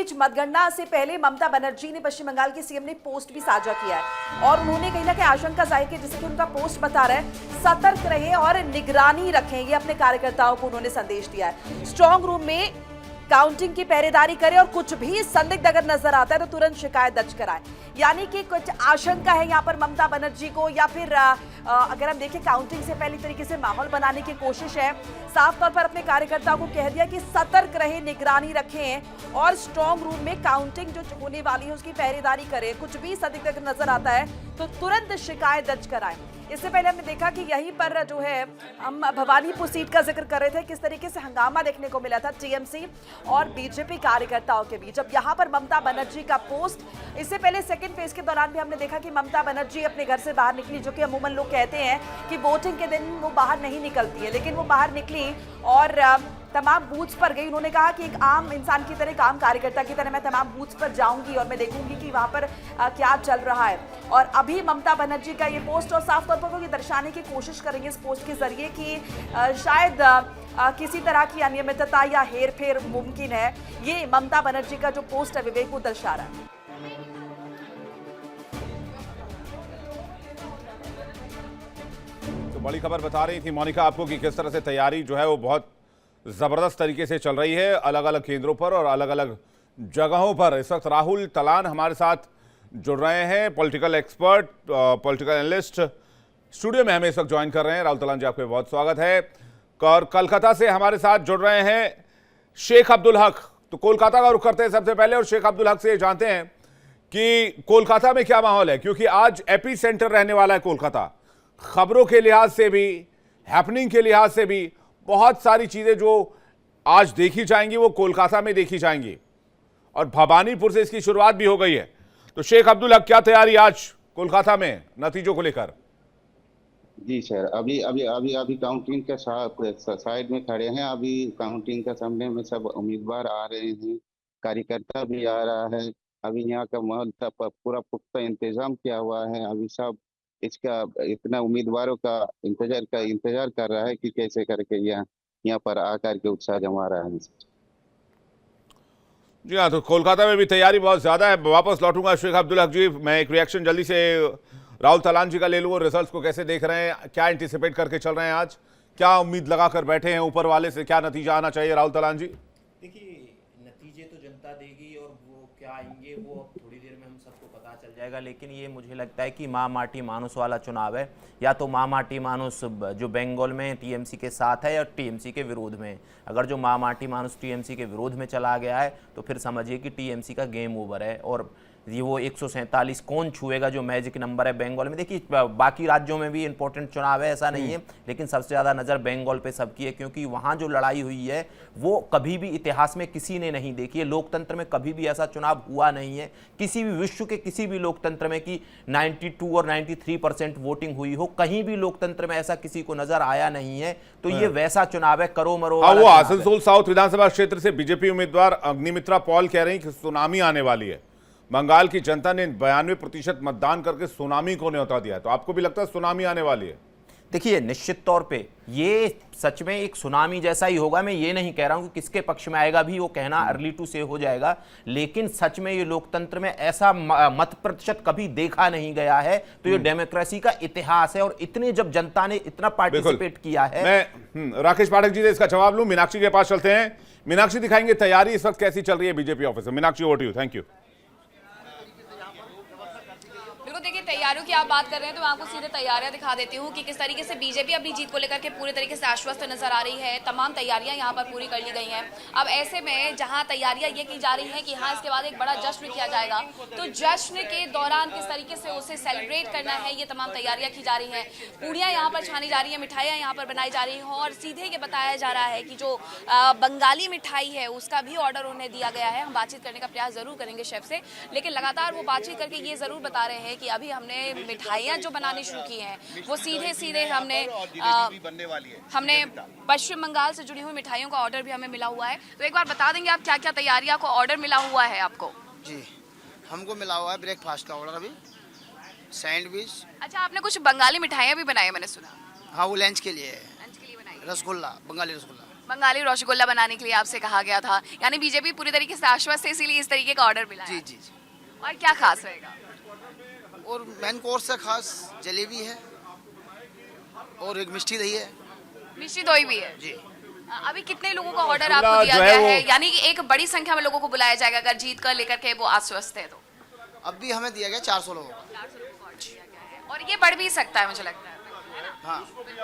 बीच मतगणना से पहले ममता बनर्जी ने पश्चिम बंगाल के सीएम ने पोस्ट भी साझा किया है और उन्होंने कहीं ना कहीं आशंका जाहिर की, जैसे कि उनका पोस्ट बता रहा है, सतर्क रहे और निगरानी रखें। ये अपने कार्यकर्ताओं को उन्होंने संदेश दिया है। स्ट्रांग रूम में काउंटिंग की पहरेदारी करें और कुछ भी संदिग्ध अगर नजर आता है तो तुरंत शिकायत दर्ज कराएं। यानी कि कुछ आशंका है यहाँ पर ममता बनर्जी को, या फिर अगर हम देखें काउंटिंग से पहले तरीके से माहौल बनाने की कोशिश है। साफ तौर पर अपने कार्यकर्ताओं को कह दिया कि सतर्क रहे, निगरानी रखें और स्ट्रांग रूम में काउंटिंग जो होने वाली है उसकी पहरेदारी करें। कुछ भी संदिग्ध अगर नजर आता है तो तुरंत शिकायत दर्ज कराएं। इससे पहले हमने देखा कि यहीं पर जो है हम भवानीपुर सीट का जिक्र कर रहे थे, किस तरीके से हंगामा देखने को मिला था टीएमसी और बीजेपी कार्यकर्ताओं के बीच। अब यहाँ पर ममता बनर्जी का पोस्ट, इससे पहले सेकंड फेज के दौरान भी हमने देखा कि ममता बनर्जी अपने घर से बाहर निकली, जो कि अमूमन लोग कहते हैं कि वोटिंग के दिन वो बाहर नहीं निकलती है, लेकिन वो बाहर निकली और तमाम बूथ्स पर गई। उन्होंने कहा कि एक आम इंसान की तरह, एक आम कार्यकर्ता की तरह मैं तमाम बूथ्स पर जाऊंगी और मैं देखूंगी कि वहां पर क्या चल रहा है। और अभी ममता बनर्जी का ये पोस्ट, और साफ तौर पर वो ये दर्शाने की कोशिश करेंगे इस पोस्ट के जरिए कि शायद किसी तरह की अनियमितता या हेरफेर मुमकिन है। ये ममता बनर्जी का जो पोस्ट है विवेक को दर्शा रहा है। तो बड़ी खबर बता रही थी मोनिका आपको कि किस तरह से तैयारी जो है वो बहुत जबरदस्त तरीके से चल रही है अलग अलग केंद्रों पर और अलग अलग जगहों पर। इस वक्त राहुल तलान हमारे साथ जुड़ रहे हैं, political expert, political analyst studio में हमें इस वक्त ज्वाइन कर रहे हैं। राहुल तलान जी, आपका बहुत स्वागत है। और कोलकाता से हमारे साथ जुड़ रहे हैं शेख अब्दुल हक। तो कोलकाता का रुख करते हैं सबसे पहले और शेख अब्दुल हक से जानते हैं कि कोलकाता में क्या माहौल है, क्योंकि आज एपी सेंटर रहने वाला है कोलकाता। खबरों के लिहाज से भी, हैपनिंग के लिहाज से भी बहुत सारी चीजें जो आज देखी जाएंगी वो कोलकाता में देखी जाएंगी और भवानीपुर से इसकी शुरुआत भी हो गई है। तो शेख अब्दुल हक, क्या तैयारी आज कोलकाता में नतीजों को लेकर? जी सर, अभी अभी अभी अभी काउंटिंग के साइड में खड़े हैं। अभी काउंटिंग के सामने में सब उम्मीदवार आ रहे हैं, कार्यकर्ता भी आ रहा है। अभी यहाँ का माहौल पूरा पुख्ता इंतजाम किया हुआ है। अभी सब इसका इतना उम्मीदवारों का इंतजार कर रहा है कि कैसे करके यहाँ पर आकर के उत्साह जमा रहा है। जी हाँ, तो कोलकाता में भी तैयारी बहुत ज्यादा है। वापस लौटूंगा शेख अब्दुल हक जी, मैं एक रिएक्शन जल्दी से राहुल तलान जी का ले लूँ। रिजल्ट्स को कैसे देख रहे हैं, क्या एंटिसिपेट करके चल रहे हैं आज, क्या उम्मीद लगाकर बैठे हैं ऊपर वाले से, क्या नतीजा आना चाहिए राहुल तलान जी? देखिए, नतीजे तो जनता देगी और वो क्या आएंगे वो थोड़ी देर में हम सबको पता चल जाएगा। लेकिन ये मुझे लगता है कि माँ माटी मानुस वाला चुनाव है। या तो माँ माटी मानुस जो बंगाल में टीएमसी के साथ है या टीएमसी के विरोध में। अगर जो माँ माटी मानुस टीएमसी के विरोध में चला गया है तो फिर समझिए कि टीएमसी का गेम ओवर है और ये वो 147 कौन छुएगा जो मैजिक नंबर है बंगाल में। देखिए, बाकी राज्यों में भी इंपॉर्टेंट चुनाव है, ऐसा नहीं है, लेकिन सबसे ज़्यादा नज़र बंगाल पे सबकी है, क्योंकि वहाँ जो लड़ाई हुई है वो कभी भी इतिहास में किसी ने नहीं देखी है। लोकतंत्र में कभी भी ऐसा चुनाव हुआ नहीं है, किसी भी विश्व के किसी भी लोकतंत्र में कि 92 और 93% वोटिंग हुई हो। कहीं भी लोकतंत्र में ऐसा किसी को नजर आया नहीं है। तो ये वैसा चुनाव है, करो मरो। वो आसनसोल साउथ विधानसभा क्षेत्र से बीजेपी उम्मीदवार अग्निमित्रा पॉल कह रही हैं कि सुनामी आने वाली है। बंगाल की जनता ने 92% मतदान करके सुनामी को न्योता दिया है, तो आपको भी लगता है सुनामी आने वाली है? देखिए, निश्चित तौर पे ये सच में एक सुनामी जैसा ही होगा। मैं ये नहीं कह रहा हूं कि किसके पक्ष में आएगा भी वो कहना अर्ली टू से हो जाएगा, लेकिन सच में ये लोकतंत्र में ऐसा मत प्रतिशत कभी देखा नहीं गया है। तो ये डेमोक्रेसी का इतिहास है और इतने जब जनता ने इतना पार्टिसिपेट किया है। मैं राकेश पाठक जी से इसका जवाब लूं। मीनाक्षी के पास चलते हैं। मीनाक्षी दिखाएंगे तैयारी इस वक्त कैसी चल रही है बीजेपी ऑफिस में। Meenakshi, over to you. Thank you. देखिए, तैयारियों की आप बात कर रहे हैं तो मैं आपको सीधे तैयारियां दिखा देती हूँ कि किस तरीके से बीजेपी अपनी जीत को लेकर के पूरे तरीके से आश्वस्त नजर आ रही है। तमाम तैयारियां यहाँ पर पूरी कर ली गई हैं। अब ऐसे में जहाँ तैयारियां ये की जा रही हैं कि हाँ, इसके बाद एक बड़ा जश्न किया जाएगा, तो जश्न के दौरान किस तरीके से उसे सेलिब्रेट करना है, ये तमाम तैयारियां की जा रही हैं। पूड़ियाँ यहाँ पर छानी जा रही हैं, मिठाइयाँ यहाँ पर बनाई जा रही हैं और सीधे ये बताया जा रहा है कि जो बंगाली मिठाई है उसका भी ऑर्डर उन्हें दिया गया है। हम बातचीत करने का प्रयास जरूर करेंगे शेफ से, लेकिन लगातार वो बातचीत करके ये जरूर बता रहे हैं कि अभी हमने मिठाइयाँ जो बनानी शुरू की हैं वो सीधे सीधे हमने पश्चिम बंगाल से जुड़ी हुई मिठाइयों का ऑर्डर भी हमें मिला हुआ है। तो एक बार बता देंगे आप क्या क्या तैयारियां को ऑर्डर मिला हुआ है आपको? जी, हमको मिला हुआ है ब्रेकफास्ट का ऑर्डर, अभी सैंडविच। अच्छा, आपने कुछ बंगाली मिठाइयाँ भी बनाई है मैंने सुना? हाँ, वो लंच के लिए है। लंच के लिए बनाई? रसगुल्ला, बंगाली रसगुल्ला। बंगाली रसगुल्ला बनाने के लिए आपसे कहा गया था, यानी बीजेपी पूरी तरीके से आश्वस्त है, इसीलिए इस तरीके का ऑर्डर मिला है। जी जी जी। और क्या खास रहेगा? और मेन कोर्स है खास जलेबी है और एक मिष्टी दही है। मिष्टी दोई भी है जी। अभी कितने लोगों का ऑर्डर रसगुल्ला आपको दिया जो है गया वो- है, यानी कि एक बड़ी संख्या में लोगों को बुलाया जाएगा अगर जीत कर लेकर के वो आश्वस्त है तो? अब भी हमें दिया गया 400 लोगों का। 400 लोगों को ऑर्डर दिया गया है और ये बढ़ भी सकता है मुझे लगता है। हाँ।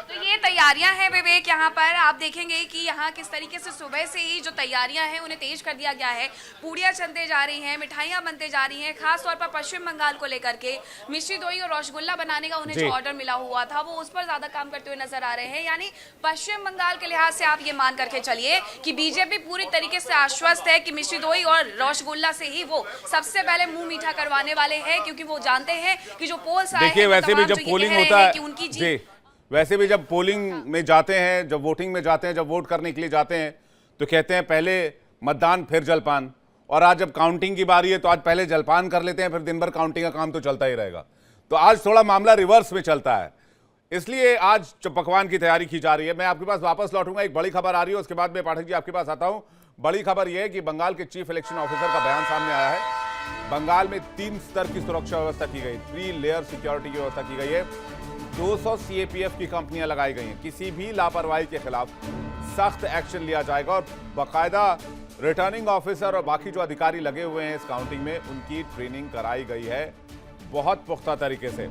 तो ये तैयारियां हैं विवेक, यहाँ पर आप देखेंगे कि यहाँ किस तरीके से सुबह से ही जो तैयारियां हैं उन्हें तेज कर दिया गया है। पूड़ियाँ चलते जा रही हैं, मिठाइयाँ बनते जा रही हैं, खास तौर पर पश्चिम बंगाल को लेकर के मिष्टी दोई और रसगुल्ला बनाने का उन्हें जी। जो ऑर्डर मिला हुआ था वो उस पर ज्यादा काम करते हुए नजर आ रहे हैं। यानी पश्चिम बंगाल के लिहाज से आप ये मान करके चलिए कि बीजेपी पूरी तरीके से आश्वस्त है कि मिष्टी दोई और रसगुल्ला से ही वो सबसे पहले मुंह मीठा करवाने वाले हैं, क्योंकि वो जानते हैं कि जो पोल्स आए देखिए हैं वो वैसे भी तमाम जब जो ये पोलिंग कह रहे होता हैं है कि उनकी जी, जीत वैसे भी जब पोलिंग में जाते हैं, जब वोटिंग में जाते हैं, जब वोट करने के लिए जाते हैं तो कहते हैं पहले मतदान फिर जलपान, और आज जब काउंटिंग की बारी है तो आज पहले जलपान कर लेते हैं, फिर दिन भर काउंटिंग का काम तो चलता ही रहेगा। तो आज थोड़ा मामला रिवर्स में चलता है, इसलिए आज जो पकवान की तैयारी की जा रही है। मैं आपके पास वापस लौटूंगा, एक बड़ी खबर आ रही है, उसके बाद मैं पाठक जी आपके पास आता हूं। बड़ी खबर यह है कि बंगाल के चीफ इलेक्शन ऑफिसर का बयान सामने आया है। बंगाल में 3 स्तर की सुरक्षा व्यवस्था की गई, 3 लेयर सिक्योरिटी की व्यवस्था की गई है। 200 सीएपीएफ की कंपनियां लगाई गई हैं। किसी भी लापरवाही के खिलाफ सख्त एक्शन लिया जाएगा और बाकायदा रिटर्निंग ऑफिसर और बाकी जो अधिकारी लगे हुए हैं इस काउंटिंग में, उनकी ट्रेनिंग कराई गई है बहुत पुख्ता तरीके से।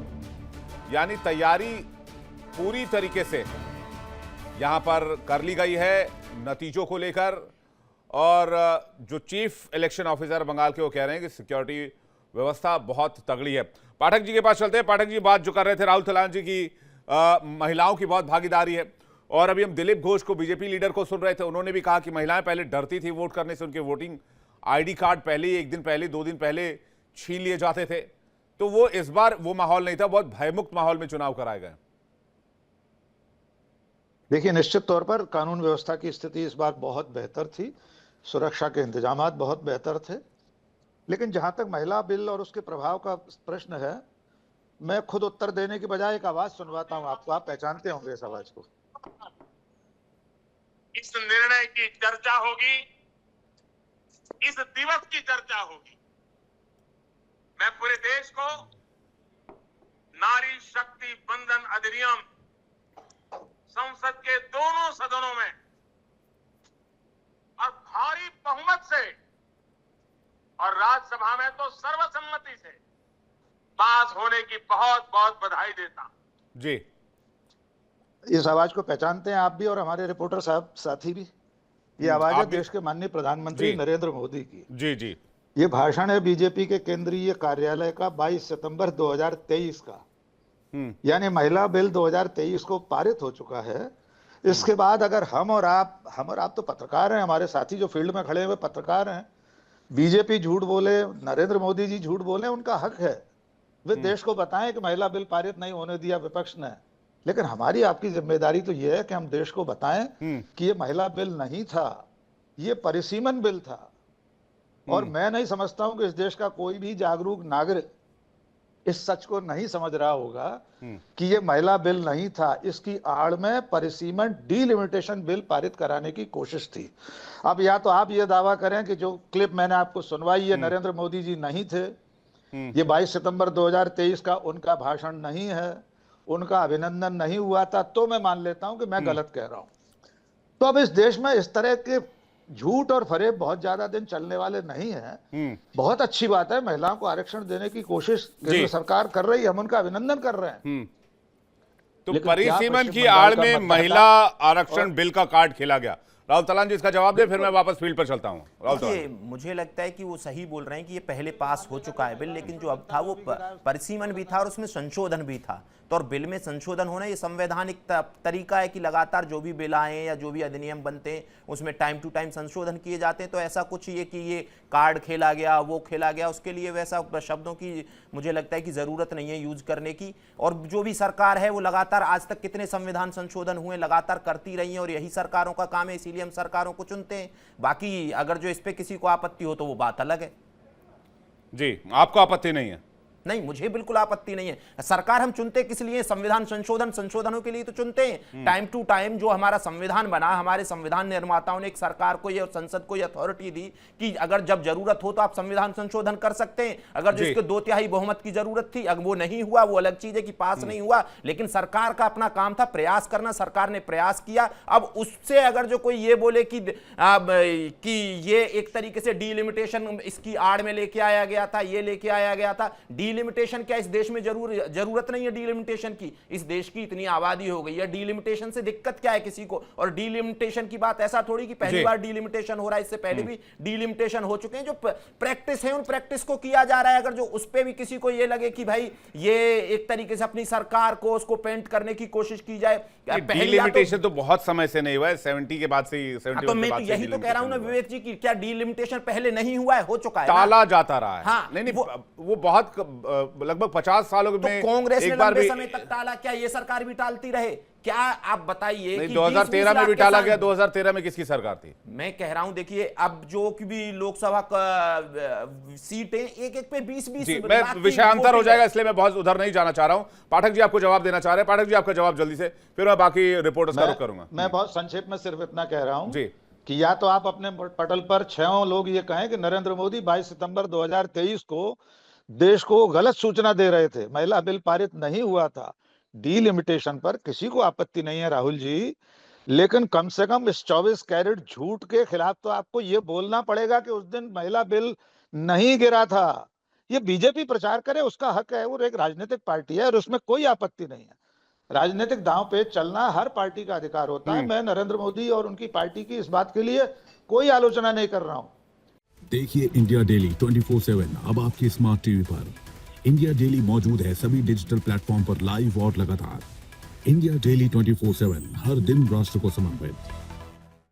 यानी तैयारी पूरी तरीके से यहां पर कर ली गई है नतीजों को लेकर। और जो चीफ इलेक्शन ऑफिसर बंगाल के वो कह रहे हैं कि सिक्योरिटी व्यवस्था बहुत तगड़ी है। पाठक जी के पास चलते हैं। पाठक जी बात जो कर रहे थे राहुल तलान जी की, महिलाओं की बहुत भागीदारी है, और अभी हम दिलीप घोष को, बीजेपी लीडर को सुन रहे थे, उन्होंने भी कहा कि महिलाएं पहले डरती थी वोट करने से, उनके वोटिंग आईडी कार्ड पहले ही 1 दिन पहले, 2 दिन पहले छीन लिए जाते थे। तो वो इस बार वो माहौल नहीं था, बहुत भयमुक्त माहौल में चुनाव कराए गए। देखिए, निश्चित तौर पर कानून व्यवस्था की स्थिति इस बार बहुत बेहतर थी, सुरक्षा के इंतजामात बहुत बेहतर थे। लेकिन जहां तक महिला बिल और उसके प्रभाव का प्रश्न है, मैं खुद उत्तर देने की बजाय एक आवाज सुनवाता हूं आपको, आप पहचानते होंगे इस आवाज को। इस निर्णय की चर्चा होगी, इस दिवस की चर्चा होगी। मैं पूरे देश को नारी शक्ति बंधन अधिनियम संसद के दोनों सदनों में और भारी बहुमत से और राज्यसभा में तो सर्वसम्मति से पास होने की बहुत बहुत बधाई देता हूं। जी, इस आवाज को पहचानते हैं आप भी और हमारे रिपोर्टर साहब साथी भी। ये आवाज है देश के माननीय प्रधानमंत्री जी। नरेंद्र मोदी की। जी, जी। ये भाषण है बीजेपी के केंद्रीय कार्यालय का 22 सितंबर 2023 का। यानी महिला बिल 2023 को पारित हो चुका है। इसके बाद अगर हम और आप तो पत्रकार हैं, हमारे साथी जो फील्ड में खड़े हुए पत्रकार हैं, बीजेपी झूठ बोले, नरेंद्र मोदी जी झूठ बोले, उनका हक है, वे देश को बताएं कि महिला बिल पारित नहीं होने दिया विपक्ष ने। लेकिन हमारी आपकी जिम्मेदारी तो यह है कि हम देश को बताएं कि ये महिला बिल नहीं था, ये परिसीमन बिल था। और मैं नहीं समझता हूं कि इस देश का कोई भी जागरूक नागरिक इस सच को नहीं समझ रहा होगा कि ये महिला बिल नहीं था, इसकी आड़ में परिसीमन डीलिमिटेशन बिल पारित कराने की कोशिश थी। अब या तो आप ये दावा करें कि जो क्लिप मैंने आपको सुनवाई है नरेंद्र मोदी जी नहीं थे, ये 22 सितंबर 2023 का उनका भाषण नहीं है, उनका अभिनंदन नहीं हुआ था, तो मैं मान लेता हूं कि मैं गलत कह रहा हूं। तो अब इस देश में इस तरह के झूठ और फरेब बहुत ज्यादा दिन चलने वाले नहीं हैं। बहुत अच्छी बात है, महिलाओं को आरक्षण देने की कोशिश केंद्र सरकार कर रही है, हम उनका अभिनंदन कर रहे हैं। तो लेकिन क्या परिसीमन पश्चिम की बंगाल आड़ का में मतदाता महिला आरक्षण बिल का कार्ड खेला गया। राहुल तलान जी इसका जवाब दे, फिर मैं वापस फील्ड पर चलता हूं। राहुल तलान। देखिए, मुझे लगता है कि वो सही बोल रहे हैं कि ये पहले पास हो चुका है बिल, लेकिन जो अब था वो परिसीमन भी था और उसमें संशोधन भी था। तो और बिल में संशोधन होना ये संवैधानिक तरीका है कि लगातार जो भी बिल आए या जो भी अधिनियम बनते हैं उसमें टाइम टू टाइम संशोधन किए जाते हैं। तो ऐसा कुछ ये कि ये कार्ड खेला गया, वो खेला गया, उसके लिए वैसा शब्दों की मुझे लगता है कि ज़रूरत नहीं है यूज करने की। और जो भी सरकार है वो लगातार, आज तक कितने संविधान संशोधन हुए, लगातार करती रही है और यही सरकारों का काम है, इसीलिए हम सरकारों को चुनते हैं। बाकी अगर जो इस पर किसी को आपत्ति हो तो वो बात अलग है। जी, आपको आपत्ति नहीं है? नहीं, मुझे बिल्कुल आपत्ति नहीं है। सरकार हम चुनते किस लिए? संविधान संशोधनों के लिए तो चुनते हैं। टाइम टू टाइम जो हमारा संविधान बना, हमारे संविधान निर्माताओं ने एक सरकार को ये संसद को ये अथॉरिटी दी कि अगर जब जरूरत हो तो आप संविधान संशोधन कर सकते हैं। अगर जो इसके 2/3 बहुमत की जरूरत थी, अगर वो नहीं हुआ, वो अलग चीज है कि पास नहीं हुआ, लेकिन सरकार का अपना काम था प्रयास करना, सरकार ने प्रयास किया। अब उससे अगर जो कोई ये बोले कि ये एक तरीके से डीलिमिटेशन इसकी आड़ में लेके आया गया था, ये लेके आया गया था। डीलिमिटेशन क्या इस देश में जरूरत नहीं है डीलिमिटेशन की? इस देश की इतनी आबादी हो गई है, डीलिमिटेशन से दिक्कत क्या है किसी को? और डीलिमिटेशन की बात ऐसा थोड़ी कि पहली बार डीलिमिटेशन हो रहा है, इससे पहले भी डीलिमिटेशन हो चुके हैं। जो प्रैक्टिस है उन प्रैक्टिस को किया जा रहा है। अगर जो उस पे भी किसी को ये लगे कि भाई ये एक तरीके से अपनी सरकार को उसको पेंट करने की कोशिश की जाए, डीलिमिटेशन तो बहुत समय से नहीं हुआ है, 70 के बाद से ही, 71 तो मैं के तो बाद से यही तो कह रहा हूं ना विवेक जी की क्या डीलिमिटेशन पहले नहीं हुआ है? हो चुका है, टाला जाता रहा है। हाँ, नहीं वो बहुत लगभग 50 सालों तो में कांग्रेस ने एक बार लंबे भी समय तक टाला, क्या ये सरकार भी टालती रहे? क्या आप बताइए कि 2013 में भी टाला गया। 2013 में किसकी सरकार थी? मैं कह रहा हूं देखिए, अब जो कि भी लोकसभा का सीटें एक पे 20-20 मैं विषयांतर हो जाएगा, इसलिए मैं बहुत उधर नहीं जाना चाह रहा हूं। पाठक जी आपको जवाब देना चाह रहे हैं। पाठक जी आपका जवाब जल्दी से, फिर मैं बाकी रिपोर्टर्स का रुख करूंगा। मैं बहुत संक्षेप में सिर्फ इतना कह रहा हूं जी कि या तो आप अपने पटल पर 6 लोग ये कहें कि नरेंद्र मोदी 22 सितंबर 2023 को देश को गलत सूचना दे रहे थे, महिला बिल पारित नहीं हुआ था। डीलिमिटेशन पर किसी को आपत्ति नहीं है राहुल जी, लेकिन कम से कम इस 24 कैरेट झूठ के खिलाफ तो आपको ये बोलना पड़ेगा कि उस दिन महिला बिल नहीं गिरा था। ये बीजेपी प्रचार करे, उसका हक है, वो एक राजनीतिक पार्टी है और उसमें कोई आपत्ति नहीं है। राजनीतिक दांव पे चलना हर पार्टी का अधिकार होता है। मैं नरेंद्र मोदी और उनकी पार्टी की इस बात के लिए कोई आलोचना नहीं कर रहा हूं। देखिए इंडिया डेली 24/7 अब आपकी स्मार्ट टीवी पर। इंडिया डेली मौजूद है सभी डिजिटल प्लेटफॉर्म पर लाइव और लगातार। इंडिया डेली 24/7 हर दिन राष्ट्र को समर्पित।